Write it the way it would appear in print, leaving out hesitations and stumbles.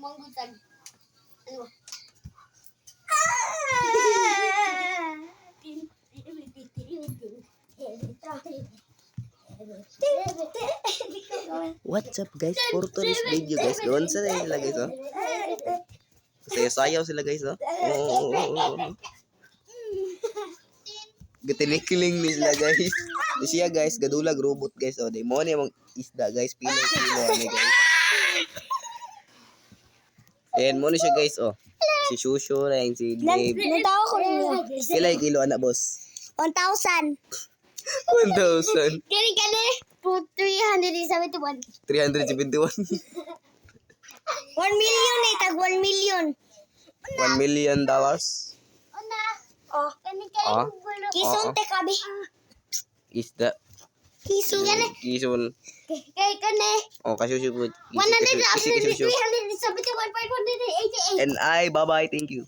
manggutan. Ano? What's up guys? For today's video guys, doon sa nila guys oh. Sayaw sila guys oh. Gatinikiling nila guys. Di siya guys, gadulag robot guys oh. Di mo ni mong isda guys, pila kilo ani guys. And mo ni siya guys oh. Si Shusho na yung si Dave. Natawa ko rin yun. Pila yung kilo anak boss? 1,000. 1,000. Kaya ka na 371. 371. 1 million eh, tag 1 million. $1 million. Oh, Ah? Kison te kabi. Isda. Kison ka na. Kison. Kaya ka na. Oh, kasusyo po. 100, 371, 588. And I, bye-bye. Thank you.